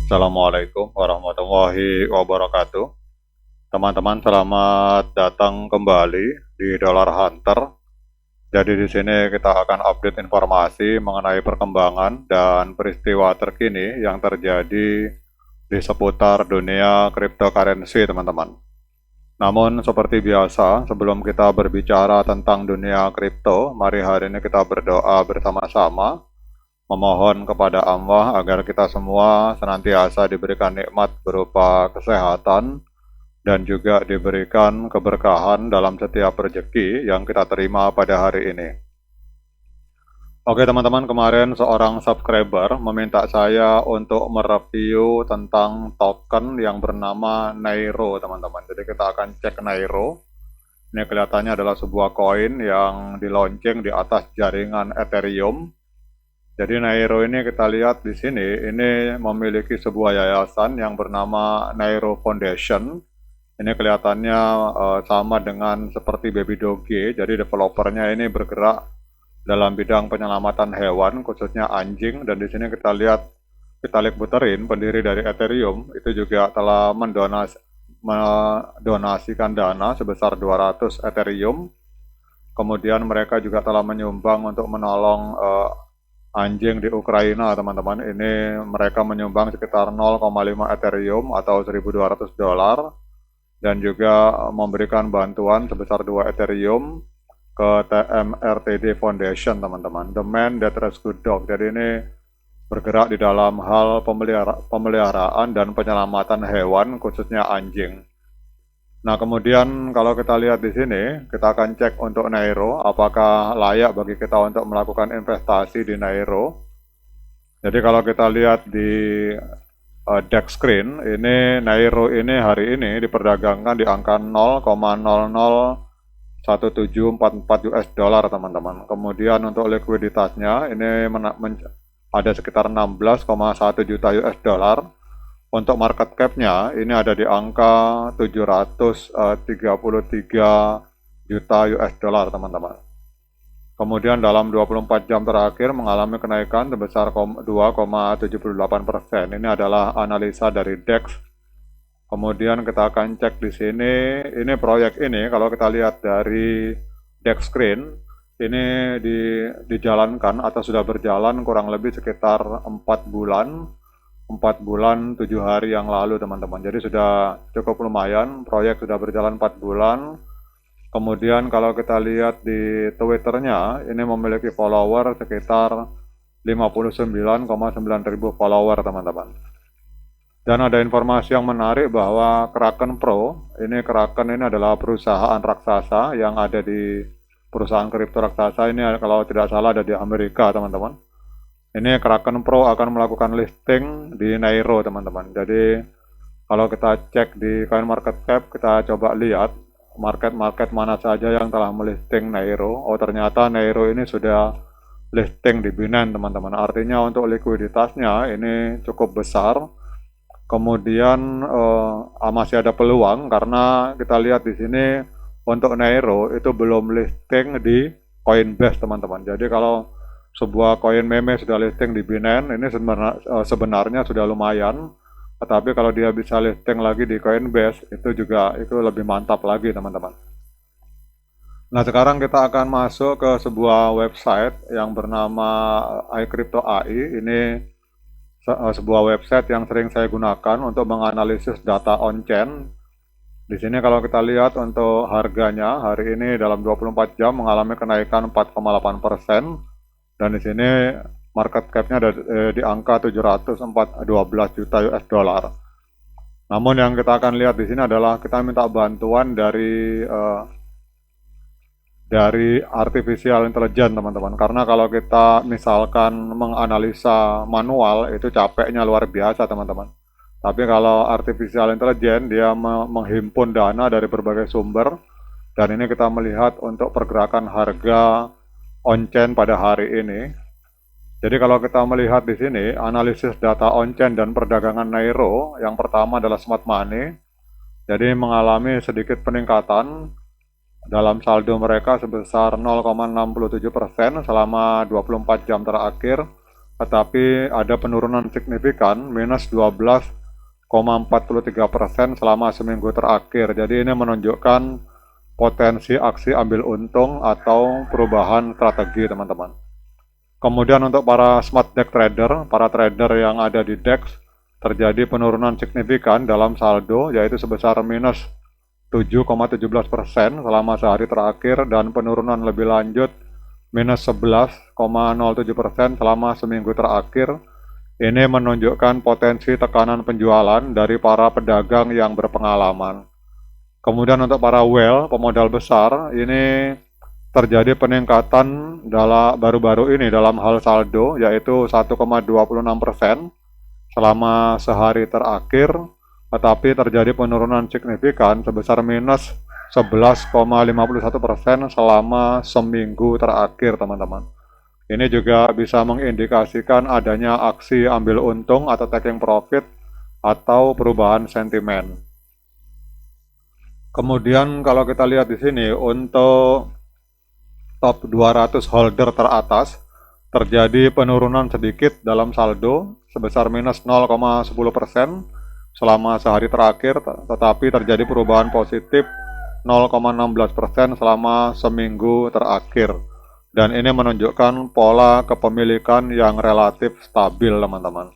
Assalamualaikum warahmatullahi wabarakatuh. Teman-teman, selamat datang kembali di Dollar Hunter. Jadi di sini kita akan update informasi mengenai perkembangan dan peristiwa terkini yang terjadi di seputar dunia cryptocurrency, teman-teman. Namun seperti biasa, sebelum kita berbicara tentang dunia kripto, mari hari ini kita berdoa bersama-sama memohon kepada Allah agar kita semua senantiasa diberikan nikmat berupa kesehatan dan juga diberikan keberkahan dalam setiap rezeki yang kita terima pada hari ini. Oke teman-teman, kemarin seorang subscriber meminta saya untuk mereview tentang token yang bernama Nairo, teman-teman. Jadi kita akan cek Nairo. Ini kelihatannya adalah sebuah koin yang di launching di atas jaringan Ethereum. Jadi Nairo ini kita lihat di sini, ini memiliki sebuah yayasan yang bernama Nairo Foundation. Ini kelihatannya sama dengan seperti Baby Doge, jadi developernya ini bergerak dalam bidang penyelamatan hewan, khususnya anjing. Dan di sini kita lihat Vitalik Buterin, pendiri dari Ethereum, itu juga telah mendonasikan dana sebesar 200 Ethereum. Kemudian mereka juga telah menyumbang untuk menolong anjing di Ukraina, teman-teman. Ini mereka menyumbang sekitar 0,5 Ethereum atau $1.200 dan juga memberikan bantuan sebesar 2 Ethereum ke TMRTD Foundation, teman-teman. The Man That Rescued Dog. Jadi ini bergerak di dalam hal pemeliharaan dan penyelamatan hewan, khususnya anjing. Nah, kemudian kalau kita lihat di sini, kita akan cek untuk Nairo, apakah layak bagi kita untuk melakukan investasi di Nairo. Jadi kalau kita lihat di DEX screen, ini Nairo ini hari ini diperdagangkan di angka 0,001744 US dollar, teman-teman. Kemudian untuk likuiditasnya ini ada sekitar 16,1 juta US dollar. Untuk market cap-nya ini ada di angka 733 juta US dollar, teman-teman. Kemudian dalam 24 jam terakhir mengalami kenaikan sebesar 2,78%. Ini adalah analisa dari DEX. Kemudian kita akan cek di sini, ini proyek ini kalau kita lihat dari DEX screen, ini dijalankan atau sudah berjalan kurang lebih sekitar 4 bulan 7 hari yang lalu, teman-teman. Jadi sudah cukup lumayan, proyek sudah berjalan 4 bulan. Kemudian kalau kita lihat di Twitternya, ini memiliki follower sekitar 59,9 ribu follower, teman-teman. Dan ada informasi yang menarik bahwa Kraken Pro, Kraken ini adalah perusahaan raksasa yang ada di perusahaan kripto raksasa ini, kalau tidak salah ada di Amerika, teman-teman. Ini Kraken Pro akan melakukan listing di Nairo, teman-teman. Jadi kalau kita cek di CoinMarketCap, kita coba lihat market mana saja yang telah melisting Nairo. Oh, ternyata Nairo ini sudah listing di Binance, teman-teman. Artinya untuk likuiditasnya ini cukup besar. Kemudian masih ada peluang karena kita lihat di sini untuk Nairo itu belum listing di Coinbase, teman-teman. Jadi kalau sebuah koin meme sudah listing di Binance, ini sebenarnya sudah lumayan. Tetapi kalau dia bisa listing lagi di Coinbase, itu lebih mantap lagi, teman-teman. Nah, sekarang kita akan masuk ke sebuah website yang bernama iCrypto.ai. Ini sebuah website yang sering saya gunakan untuk menganalisis data on-chain. Di sini kalau kita lihat untuk harganya, hari ini dalam 24 jam mengalami kenaikan 4,8%. Dan di sini market cap-nya ada di angka 712 juta US dollar. Namun yang kita akan lihat di sini adalah kita minta bantuan dari artificial intelligence, teman-teman. Karena kalau kita misalkan menganalisa manual itu capeknya luar biasa, teman-teman. Tapi kalau artificial intelligence dia menghimpun dana dari berbagai sumber, dan ini kita melihat untuk pergerakan harga on-chain pada hari ini. Jadi kalau kita melihat di sini analisis data on-chain dan perdagangan Nairo, yang pertama adalah smart money. Jadi mengalami sedikit peningkatan dalam saldo mereka sebesar 0,67% selama 24 jam terakhir. tetapi ada penurunan signifikan minus 12,43% selama seminggu terakhir. Jadi ini menunjukkan potensi aksi ambil untung atau perubahan strategi, teman-teman. Kemudian untuk para smart deck trader, para trader yang ada di DEX, terjadi penurunan signifikan dalam saldo, yaitu sebesar minus 7,17% selama sehari terakhir, dan penurunan lebih lanjut minus 11,07% selama seminggu terakhir. Ini menunjukkan potensi tekanan penjualan dari para pedagang yang berpengalaman. Kemudian untuk para whale, pemodal besar, ini terjadi peningkatan baru-baru ini dalam hal saldo, yaitu 1,26% selama sehari terakhir, tetapi terjadi penurunan signifikan sebesar minus 11,51% selama seminggu terakhir, teman-teman. Ini juga bisa mengindikasikan adanya aksi ambil untung atau taking profit atau perubahan sentimen. Kemudian kalau kita lihat di sini untuk top 200 holder teratas, terjadi penurunan sedikit dalam saldo sebesar minus 0,10% selama sehari terakhir, tetapi terjadi perubahan positif 0,16% selama seminggu terakhir. Dan ini menunjukkan pola kepemilikan yang relatif stabil, teman-teman.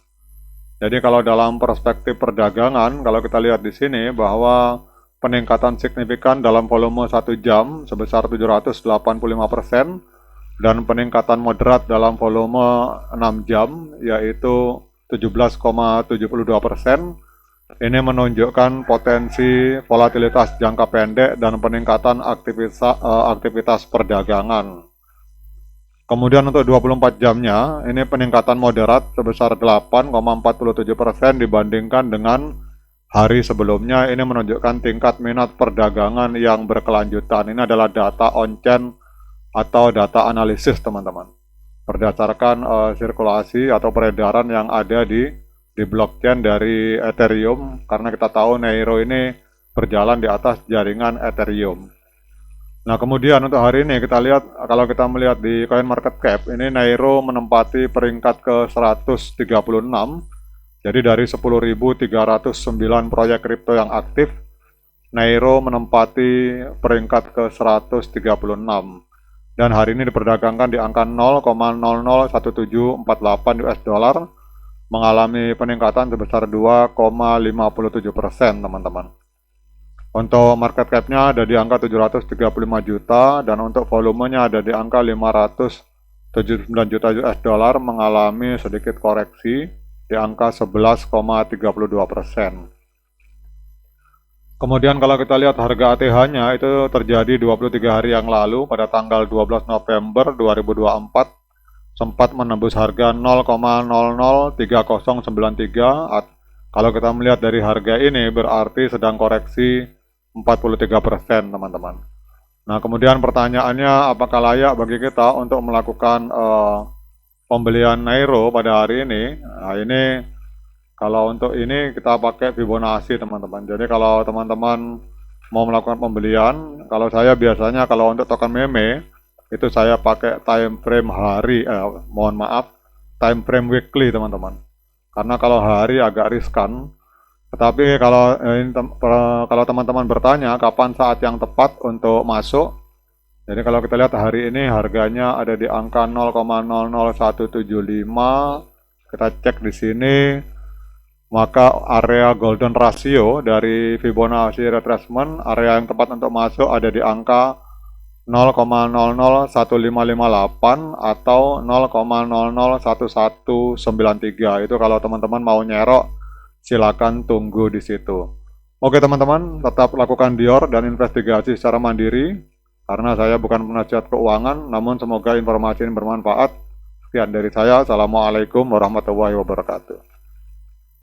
Jadi kalau dalam perspektif perdagangan, kalau kita lihat di sini bahwa peningkatan signifikan dalam volume 1 jam sebesar 785%, dan peningkatan moderat dalam volume 6 jam yaitu 17,72%. Ini menunjukkan potensi volatilitas jangka pendek dan peningkatan aktivitas perdagangan. Kemudian untuk 24 jamnya, ini peningkatan moderat sebesar 8,47% dibandingkan dengan hari sebelumnya. Ini menunjukkan tingkat minat perdagangan yang berkelanjutan. Ini adalah data on-chain atau data analisis, teman-teman, berdasarkan sirkulasi atau peredaran yang ada di blockchain dari Ethereum, karena kita tahu Nairo ini berjalan di atas jaringan Ethereum. Nah, kemudian untuk hari ini kita lihat, kalau kita melihat di CoinMarketCap, ini Nairo menempati peringkat ke 136. Jadi dari 10.309 proyek kripto yang aktif, Nairo menempati peringkat ke 136. Dan hari ini diperdagangkan di angka 0,001748 US dollar, mengalami peningkatan sebesar 2,57%, teman-teman. Untuk market cap-nya ada di angka 735 juta, dan untuk volumenya ada di angka 579 juta US dollar, mengalami sedikit koreksi di angka 11,32%. Kemudian kalau kita lihat harga ATH-nya itu terjadi 23 hari yang lalu pada tanggal 12 November 2024, sempat menembus harga 0,003093. Kalau kita melihat dari harga ini berarti sedang koreksi 43%, teman-teman. Nah, kemudian pertanyaannya, apakah layak bagi kita untuk melakukan pembelian Nairo pada hari ini? Nah, ini kalau untuk ini kita pakai Fibonacci, teman-teman. Jadi kalau teman-teman mau melakukan pembelian, kalau saya biasanya kalau untuk token meme itu saya pakai time frame hari, time frame weekly, teman-teman. Karena kalau hari agak riskan. Tetapi kalau teman-teman bertanya kapan saat yang tepat untuk masuk, jadi kalau kita lihat hari ini harganya ada di angka 0,00175. Kita cek di sini, maka area golden ratio dari Fibonacci retracement, area yang tepat untuk masuk ada di angka 0,001558 atau 0,001193. Itu kalau teman-teman mau nyerok, silakan tunggu di situ. Oke, teman-teman, tetap lakukan dior dan investigasi secara mandiri, karena saya bukan penasihat keuangan, namun semoga informasi ini bermanfaat. Sekian dari saya. Assalamualaikum warahmatullahi wabarakatuh.